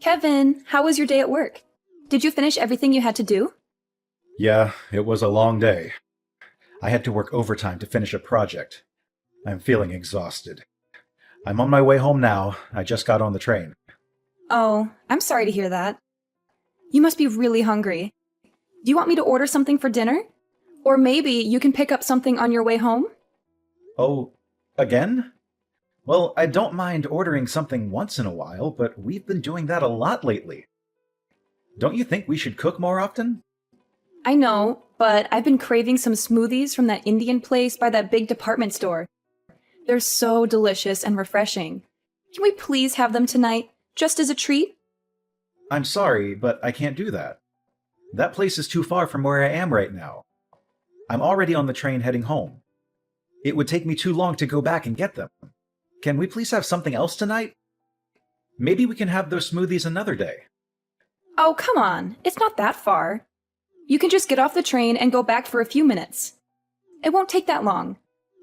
Kevin, how was your day at work? Did you finish everything you had to do? Yeah, it was a long day. I had to work overtime to finish a project. I'm feeling exhausted. I'm on my way home now. I just got on the train. Oh, I'm sorry to hear that. You must be really hungry. Do you want me to order something for dinner? Or maybe you can pick up something on your way home? Oh, again? Well, I don't mind ordering something once in a while, but we've been doing that a lot lately. Don't you think we should cook more often? I know, but I've been craving some smoothies from that Indian place by that big department store. They're so delicious and refreshing. Can we please have them tonight, just as a treat? I'm sorry, but I can't do that. That place is too far from where I am right now. I'm already on the train heading home. It would take me too long to go back and get them. Can we please have something else tonight? Maybe we can have those smoothies another day. Oh, come on. It's not that far. You can just get off the train and go back for a few minutes. It won't take that long.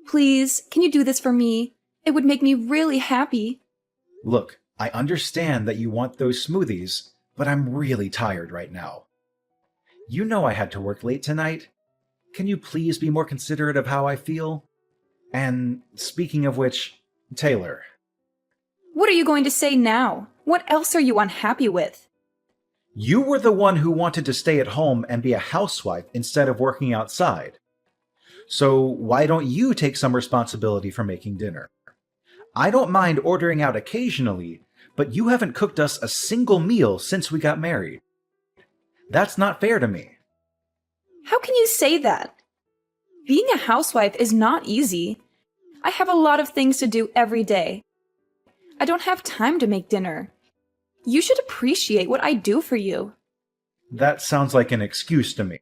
Please, can you do this for me? It would make me really happy. Look, I understand that you want those smoothies, but I'm really tired right now. You know I had to work late tonight. Can you please be more considerate of how I feel? And speaking of which, Taylor. What are you going to say now? What else are you unhappy with? You were the one who wanted to stay at home and be a housewife instead of working outside. So why don't you take some responsibility for making dinner? I don't mind ordering out occasionally, but you haven't cooked us a single meal since we got married. That's not fair to me. How can you say that? Being a housewife is not easy. I have a lot of things to do every day. I don't have time to make dinner. You should appreciate what I do for you. That sounds like an excuse to me.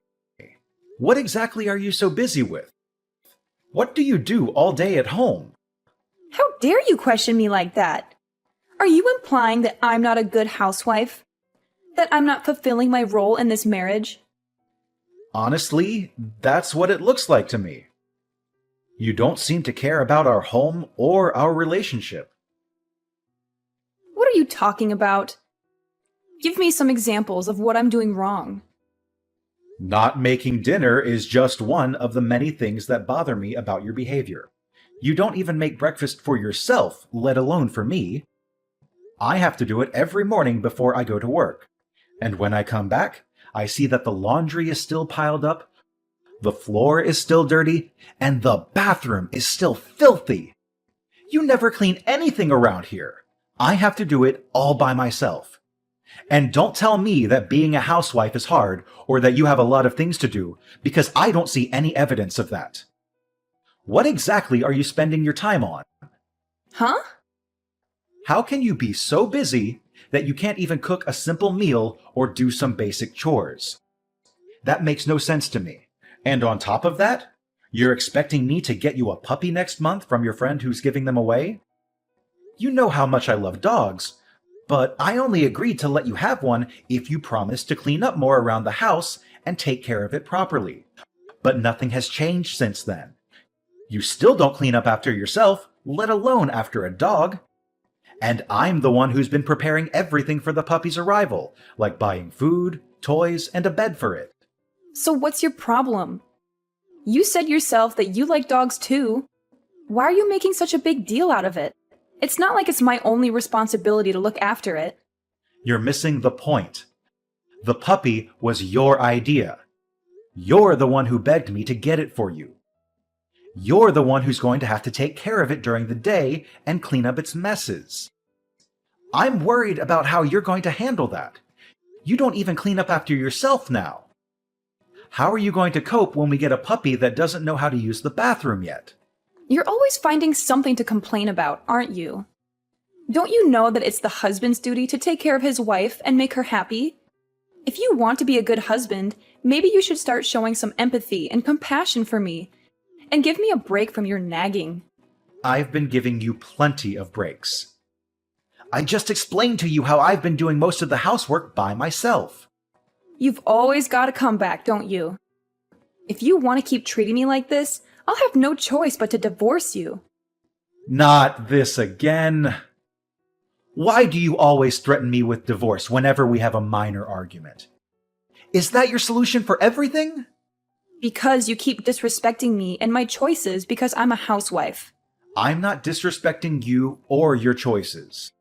What exactly are you so busy with? What do you do all day at home? How dare you question me like that? Are you implying that I'm not a good housewife? That I'm not fulfilling my role in this marriage? Honestly, that's what it looks like to me. You don't seem to care about our home or our relationship. What are you talking about? Give me some examples of what I'm doing wrong. Not making dinner is just one of the many things that bother me about your behavior. You don't even make breakfast for yourself, let alone for me. I have to do it every morning before I go to work. And when I come back, I see that the laundry is still piled up, the floor is still dirty, and the bathroom is still filthy. You never clean anything around here. I have to do it all by myself. And don't tell me that being a housewife is hard or that you have a lot of things to do, because I don't see any evidence of that. What exactly are you spending your time on? Huh? How can you be so busy that you can't even cook a simple meal or do some basic chores? That makes no sense to me. And on top of that, you're expecting me to get you a puppy next month from your friend who's giving them away? You know how much I love dogs, but I only agreed to let you have one if you promise to clean up more around the house and take care of it properly. But nothing has changed since then. You still don't clean up after yourself, let alone after a dog. And I'm the one who's been preparing everything for the puppy's arrival, like buying food, toys, and a bed for it. So what's your problem? You said yourself that you like dogs too. Why are you making such a big deal out of it? It's not like it's my only responsibility to look after it. You're missing the point. The puppy was your idea. You're the one who begged me to get it for you. You're the one who's going to have to take care of it during the day and clean up its messes. I'm worried about how you're going to handle that. You don't even clean up after yourself now. How are you going to cope when we get a puppy that doesn't know how to use the bathroom yet? You're always finding something to complain about, aren't you? Don't you know that it's the husband's duty to take care of his wife and make her happy? If you want to be a good husband, maybe you should start showing some empathy and compassion for me, and give me a break from your nagging. I've been giving you plenty of breaks. I just explained to you how I've been doing most of the housework by myself. You've always got a comeback, don't you? If you want to keep treating me like this, I'll have no choice but to divorce you. Not this again. Why do you always threaten me with divorce whenever we have a minor argument? Is that your solution for everything? Because you keep disrespecting me and my choices because I'm a housewife. I'm not disrespecting you or your choices.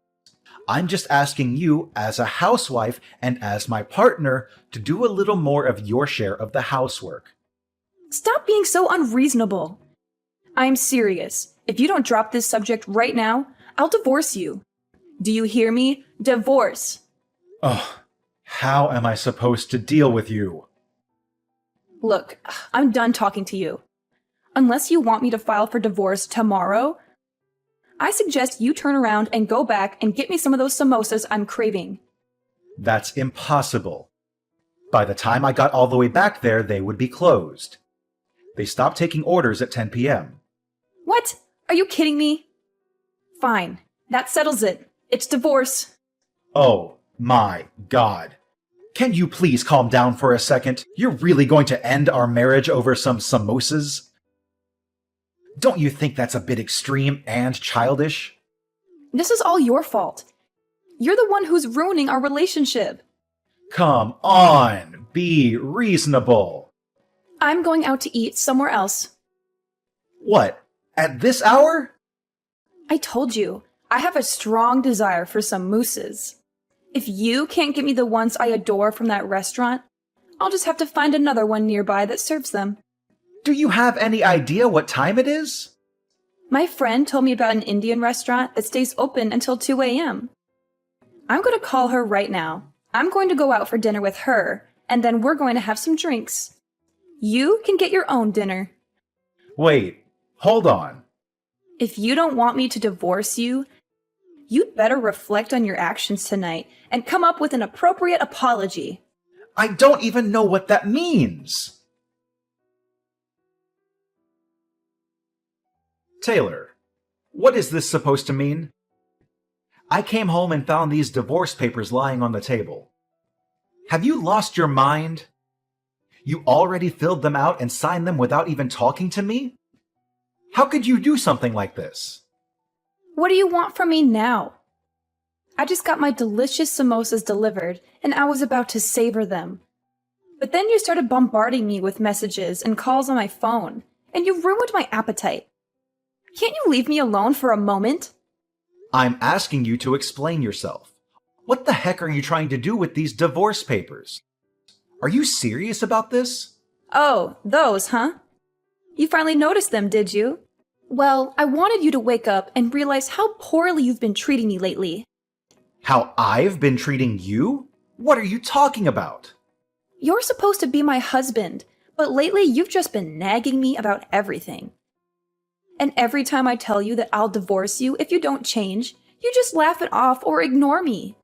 I'm just asking you, as a housewife and as my partner, to do a little more of your share of the housework. Stop being so unreasonable. I'm serious. If you don't drop this subject right now, I'll divorce you. Do you hear me? Divorce. Ugh, how am I supposed to deal with you? Look, I'm done talking to you. Unless you want me to file for divorce tomorrow, I suggest you turn around and go back and get me some of those samosas I'm craving. That's impossible. By the time I got all the way back there, they would be closed. They stopped taking orders at 10 p.m. What? Are you kidding me? Fine. That settles it. It's divorce. Oh my God. Can you please calm down for a second? You're really going to end our marriage over some samosas? Don't you think that's a bit extreme and childish? This is all your fault. You're the one who's ruining our relationship. Come on, be reasonable. I'm going out to eat somewhere else. What, at this hour? I told you, I have a strong desire for some mousses. If you can't get me the ones I adore from that restaurant, I'll just have to find another one nearby that serves them. Do you have any idea what time it is? My friend told me about an Indian restaurant that stays open until 2 a.m. I'm going to call her right now. I'm going to go out for dinner with her, and then we're going to have some drinks. You can get your own dinner. Wait, hold on. If you don't want me to divorce you, you'd better reflect on your actions tonight and come up with an appropriate apology. I don't even know what that means. Taylor, what is this supposed to mean? I came home and found these divorce papers lying on the table. Have you lost your mind? You already filled them out and signed them without even talking to me? How could you do something like this? What do you want from me now? I just got my delicious samosas delivered, and I was about to savor them. But then you started bombarding me with messages and calls on my phone, and you ruined my appetite. Can't you leave me alone for a moment? I'm asking you to explain yourself. What the heck are you trying to do with these divorce papers? Are you serious about this? Oh, those, huh? You finally noticed them, did you? Well, I wanted you to wake up and realize how poorly you've been treating me lately. How I've been treating you? What are you talking about? You're supposed to be my husband, but lately you've just been nagging me about everything. And every time I tell you that I'll divorce you if you don't change, you just laugh it off or ignore me.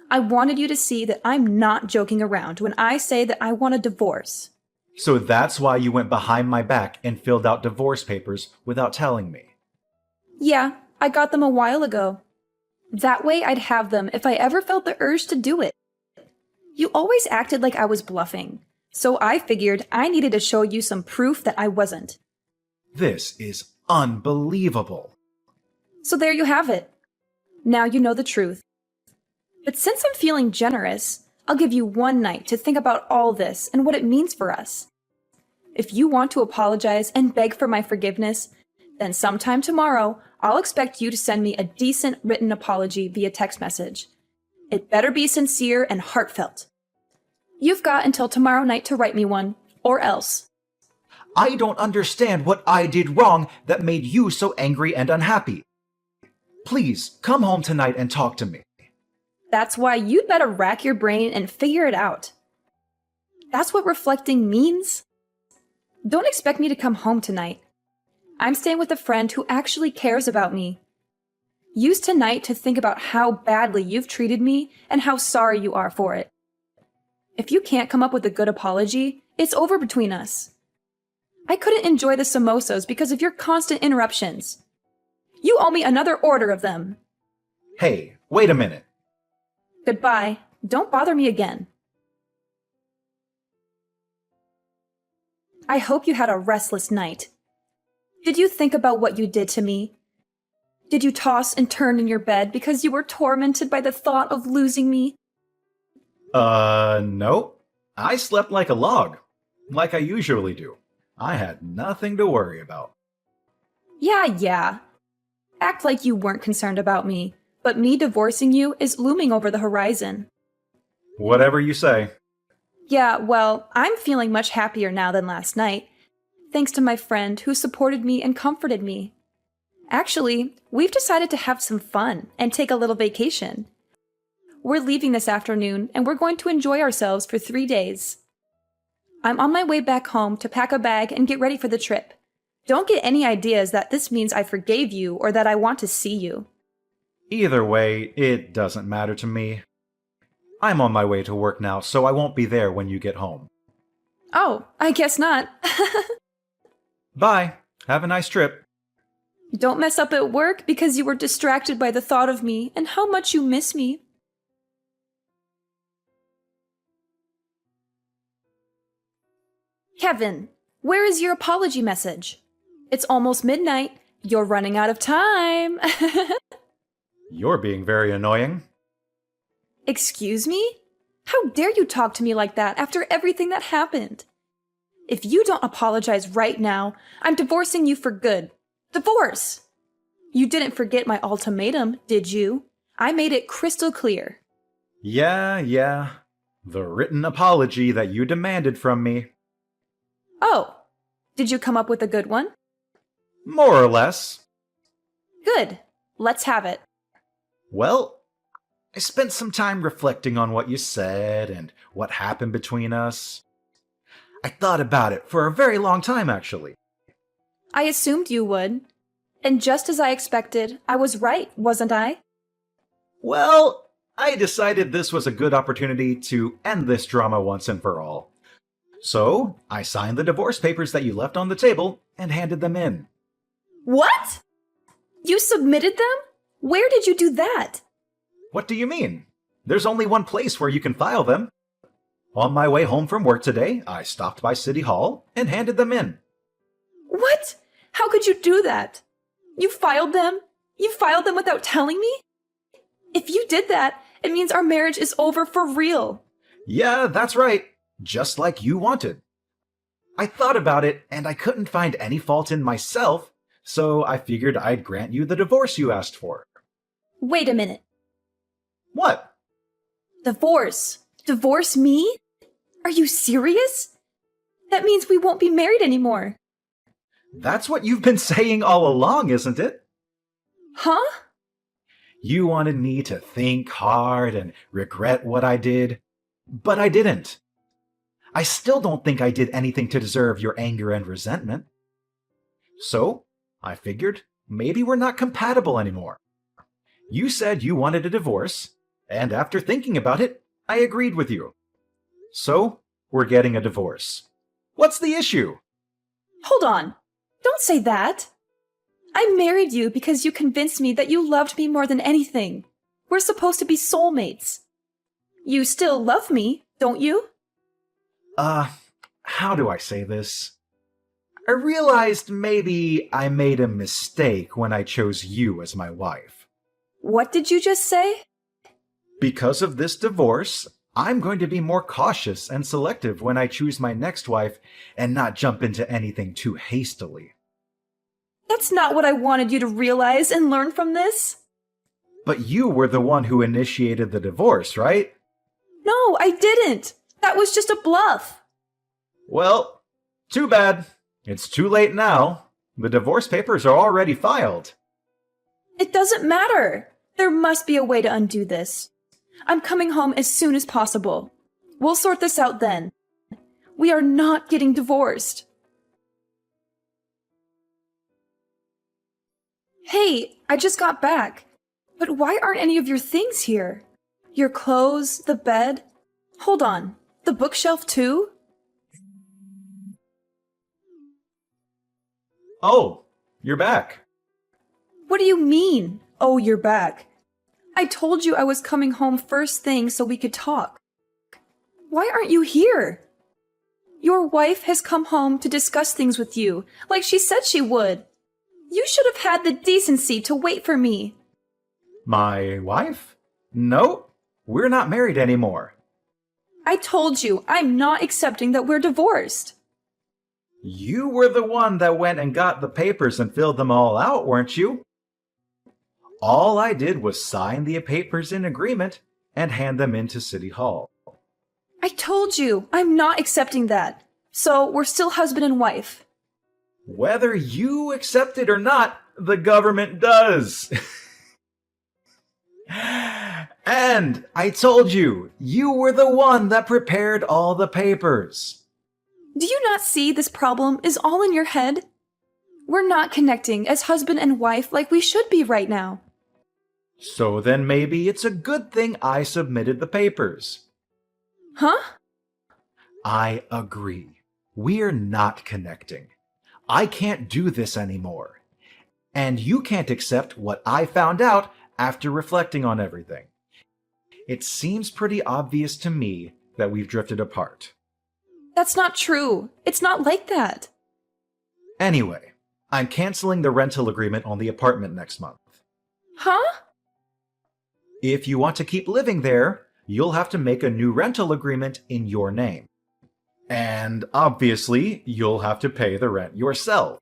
I wanted you to see that I'm not joking around when I say that I want a divorce. So that's why you went behind my back and filled out divorce papers without telling me. Yeah, I got them a while ago. That way I'd have them if I ever felt the urge to do it. You always acted like I was bluffing, so I figured I needed to show you some proof that I wasn't. This is unbelievable. So there you have it. Now you know the truth. But since I'm feeling generous, I'll give you one night to think about all this and what it means for us. If you want to apologize and beg for my forgiveness, then sometime tomorrow, I'll expect you to send me a decent written apology via text message. It better be sincere and heartfelt. You've got until tomorrow night to write me one, or else. I don't understand what I did wrong that made you so angry and unhappy. Please, come home tonight and talk to me. That's why you'd better rack your brain and figure it out. That's what reflecting means. Don't expect me to come home tonight. I'm staying with a friend who actually cares about me. Use tonight to think about how badly you've treated me and how sorry you are for it. If you can't come up with a good apology, it's over between us. I couldn't enjoy the samosas because of your constant interruptions. You owe me another order of them. Hey, wait a minute. Goodbye. Don't bother me again. I hope you had a restless night. Did you think about what you did to me? Did you toss and turn in your bed because you were tormented by the thought of losing me? No. I slept like a log, like I usually do. I had nothing to worry about. Yeah. Act like you weren't concerned about me, but me divorcing you is looming over the horizon. Whatever you say. Yeah, well, I'm feeling much happier now than last night, thanks to my friend who supported me and comforted me. Actually, we've decided to have some fun and take a little vacation. We're leaving this afternoon, and we're going to enjoy ourselves for 3 days. I'm on my way back home to pack a bag and get ready for the trip. Don't get any ideas that this means I forgave you or that I want to see you. Either way, it doesn't matter to me. I'm on my way to work now, so I won't be there when you get home. Oh, I guess not. Bye. Have a nice trip. Don't mess up at work because you were distracted by the thought of me and how much you miss me. Kevin, where is your apology message? It's almost midnight. You're running out of time. You're being very annoying. Excuse me? How dare you talk to me like that after everything that happened? If you don't apologize right now, I'm divorcing you for good. Divorce! You didn't forget my ultimatum, did you? I made it crystal clear. Yeah. The written apology that you demanded from me. Oh, did you come up with a good one? More or less. Good. Let's have it. Well, I spent some time reflecting on what you said and what happened between us. I thought about it for a very long time, actually. I assumed you would. And just as I expected, I was right, wasn't I? Well, I decided this was a good opportunity to end this drama once and for all. So, I signed the divorce papers that you left on the table and handed them in. What? You submitted them? Where did you do that? What do you mean? There's only one place where you can file them. On my way home from work today, I stopped by City Hall and handed them in. What? How could you do that? You filed them? You filed them without telling me? If you did that, it means our marriage is over for real. Yeah, that's right. Just like you wanted. I thought about it, and I couldn't find any fault in myself, so I figured I'd grant you the divorce you asked for. Wait a minute. What? Divorce? Divorce me? Are you serious? That means we won't be married anymore. That's what you've been saying all along, isn't it? Huh? You wanted me to think hard and regret what I did, but I didn't. I still don't think I did anything to deserve your anger and resentment. So, I figured maybe we're not compatible anymore. You said you wanted a divorce, and after thinking about it, I agreed with you. So, we're getting a divorce. What's the issue? Hold on. Don't say that. I married you because you convinced me that you loved me more than anything. We're supposed to be soulmates. You still love me, don't you? How do I say this? I realized maybe I made a mistake when I chose you as my wife. What did you just say? Because of this divorce, I'm going to be more cautious and selective when I choose my next wife and not jump into anything too hastily. That's not what I wanted you to realize and learn from this. But you were the one who initiated the divorce, right? No, I didn't. That was just a bluff. Well, too bad. It's too late now. The divorce papers are already filed. It doesn't matter. There must be a way to undo this. I'm coming home as soon as possible. We'll sort this out then. We are not getting divorced. Hey, I just got back. But why aren't any of your things here? Your clothes, the bed? Hold on, the bookshelf too? Oh, you're back. What do you mean, oh, you're back? I told you I was coming home first thing so we could talk. Why aren't you here? Your wife has come home to discuss things with you, like she said she would. You should have had the decency to wait for me. My wife? No, we're not married anymore. I told you, I'm not accepting that we're divorced. You were the one that went and got the papers and filled them all out, weren't you? All I did was sign the papers in agreement and hand them into City Hall. I told you, I'm not accepting that. So we're still husband and wife. Whether you accept it or not, the government does. And I told you, you were the one that prepared all the papers. Do you not see this problem is all in your head? We're not connecting as husband and wife like we should be right now. So then maybe it's a good thing I submitted the papers. Huh? I agree. We're not connecting. I can't do this anymore. And you can't accept what I found out after reflecting on everything. It seems pretty obvious to me that we've drifted apart. That's not true. It's not like that. Anyway, I'm canceling the rental agreement on the apartment next month. Huh? If you want to keep living there, you'll have to make a new rental agreement in your name. And obviously, you'll have to pay the rent yourself.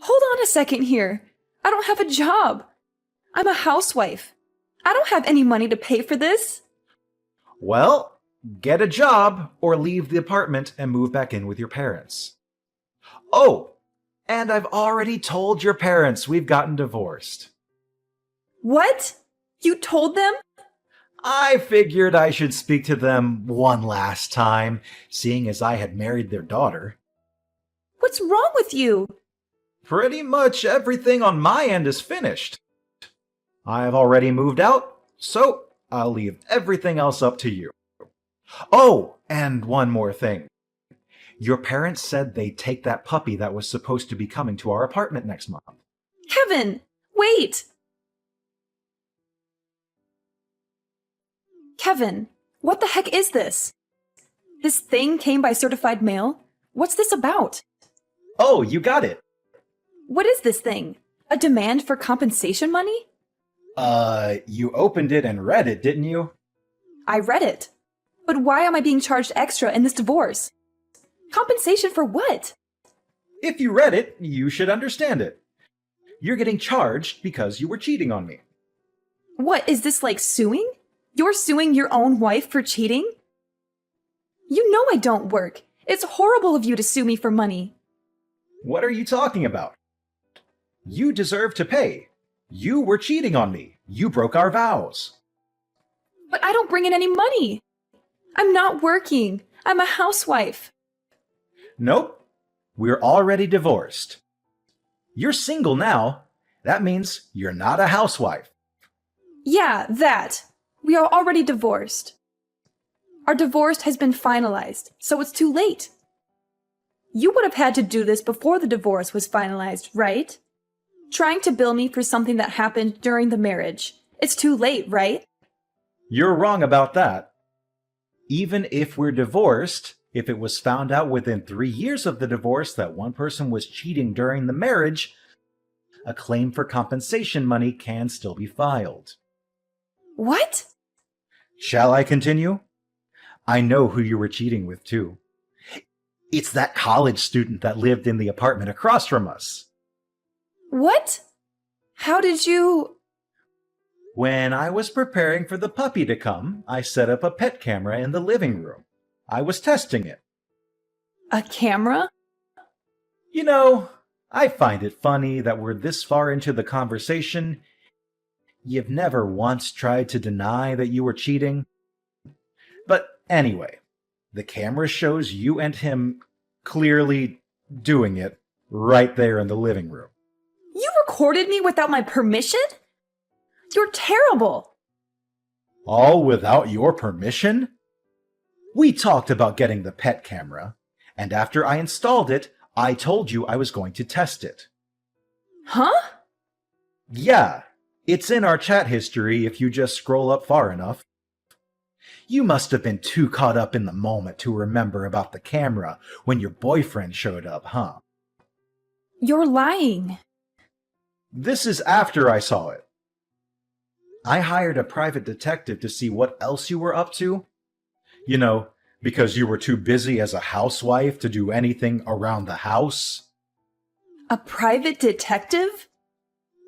Hold on a second here. I don't have a job. I'm a housewife. I don't have any money to pay for this. Well, get a job or leave the apartment and move back in with your parents. Oh, and I've already told your parents we've gotten divorced. What? You told them? I figured I should speak to them one last time, seeing as I had married their daughter. What's wrong with you? Pretty much everything on my end is finished. I've already moved out, so I'll leave everything else up to you. Oh, and one more thing. Your parents said they'd take that puppy that was supposed to be coming to our apartment next month. Kevin, wait! Kevin, what the heck is this? This thing came by certified mail? What's this about? Oh, you got it. What is this thing? A demand for compensation money? You opened it and read it, didn't you? I read it. But why am I being charged extra in this divorce? Compensation for what? If you read it, you should understand it. You're getting charged because you were cheating on me. What, is this like suing? You're suing your own wife for cheating? You know I don't work. It's horrible of you to sue me for money. What are you talking about? You deserve to pay. You were cheating on me. You broke our vows. But I don't bring in any money. I'm not working. I'm a housewife. Nope. We're already divorced. You're single now. That means you're not a housewife. Yeah, that. We are already divorced. Our divorce has been finalized, so it's too late. You would have had to do this before the divorce was finalized, right? Trying to bill me for something that happened during the marriage. It's too late, right? You're wrong about that. Even if we're divorced, if it was found out within 3 years of the divorce that one person was cheating during the marriage, a claim for compensation money can still be filed. What? Shall I continue? I know who you were cheating with, too. It's that college student that lived in the apartment across from us. What? How did you... When I was preparing for the puppy to come, I set up a pet camera in the living room. I was testing it. A camera? You know, I find it funny that we're this far into the conversation. You've never once tried to deny that you were cheating. But anyway, the camera shows you and him clearly doing it right there in the living room. You recorded me without my permission? You're terrible. All without your permission? We talked about getting the pet camera, and after I installed it, I told you I was going to test it. Huh? Yeah, it's in our chat history if you just scroll up far enough. You must have been too caught up in the moment to remember about the camera when your boyfriend showed up, huh? You're lying. This is after I saw it. I hired a private detective to see what else you were up to. You know, because you were too busy as a housewife to do anything around the house. A private detective?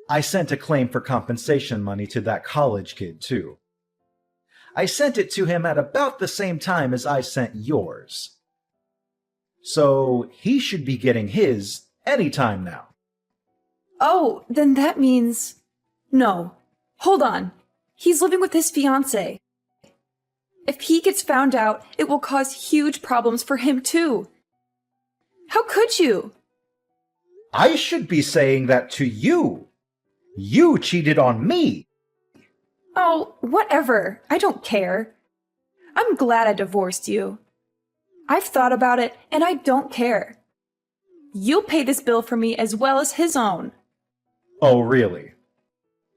I sent a claim for compensation money to that college kid, too. I sent it to him at about the same time as I sent yours. So he should be getting his any time now. Oh, then that means... No. Hold on. He's living with his fiancée. If he gets found out, it will cause huge problems for him too. How could you? I should be saying that to you. You cheated on me. Oh, whatever. I don't care. I'm glad I divorced you. I've thought about it, and I don't care. You'll pay this bill for me as well as his own. Oh, really?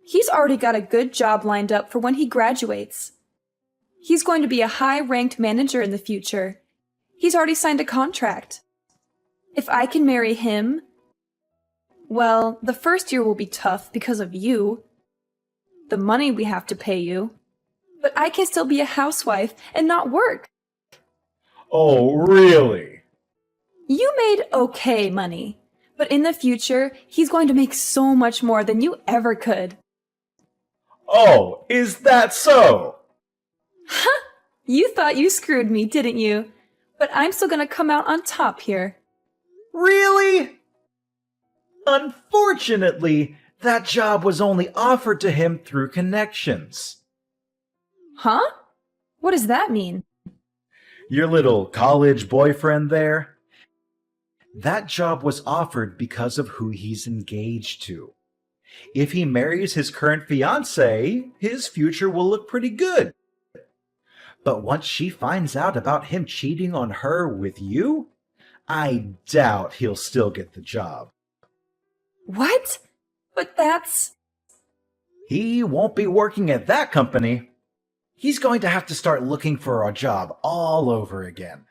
He's already got a good job lined up for when he graduates. He's going to be a high-ranked manager in the future. He's already signed a contract. If I can marry him... Well, the first year will be tough because of you. The money we have to pay you. But I can still be a housewife and not work. Oh, really? You made okay money. But in the future, he's going to make so much more than you ever could. Oh, is that so? Huh! You thought you screwed me, didn't you? But I'm still gonna come out on top here. Really? Unfortunately, that job was only offered to him through connections. Huh? What does that mean? Your little college boyfriend there? That job was offered because of who he's engaged to. If he marries his current fiancée, his future will look pretty good. But once she finds out about him cheating on her with you, I doubt he'll still get the job. What? But that's... He won't be working at that company. He's going to have to start looking for a job all over again.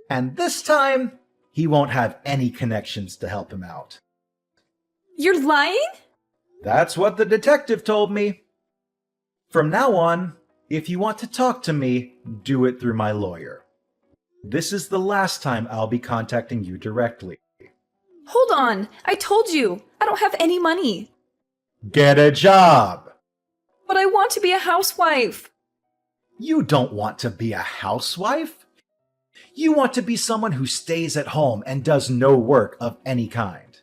And this time, he won't have any connections to help him out. You're lying? That's what the detective told me. From now on, if you want to talk to me, do it through my lawyer. This is the last time I'll be contacting you directly. Hold on. I told you. I don't have any money. Get a job! But I want to be a housewife. You don't want to be a housewife? You want to be someone who stays at home and does no work of any kind.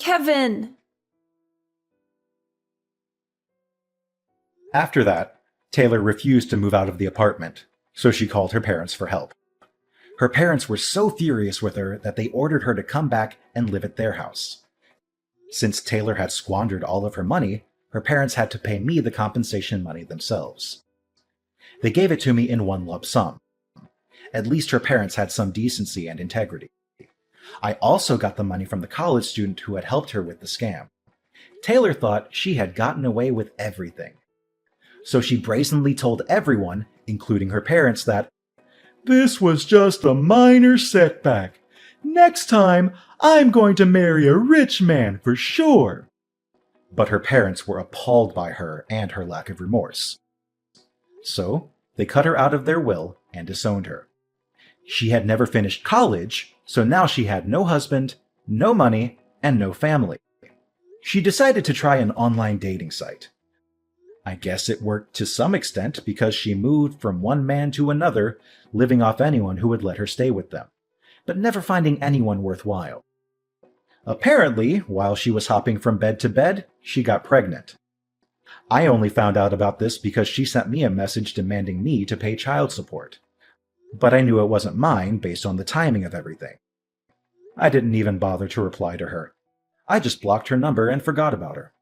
Kevin! After that, Taylor refused to move out of the apartment, so she called her parents for help. Her parents were so furious with her that they ordered her to come back and live at their house. Since Taylor had squandered all of her money, her parents had to pay me the compensation money themselves. They gave it to me in one lump sum. At least her parents had some decency and integrity. I also got the money from the college student who had helped her with the scam. Taylor thought she had gotten away with everything. So she brazenly told everyone, including her parents, that this was just a minor setback. Next time, I'm going to marry a rich man for sure. But her parents were appalled by her and her lack of remorse. So they cut her out of their will and disowned her. She had never finished college, so now she had no husband, no money, and no family. She decided to try an online dating site. I guess it worked to some extent because she moved from one man to another, living off anyone who would let her stay with them, but never finding anyone worthwhile. Apparently, while she was hopping from bed to bed, she got pregnant. I only found out about this because she sent me a message demanding me to pay child support. But I knew it wasn't mine based on the timing of everything. I didn't even bother to reply to her. I just blocked her number and forgot about her.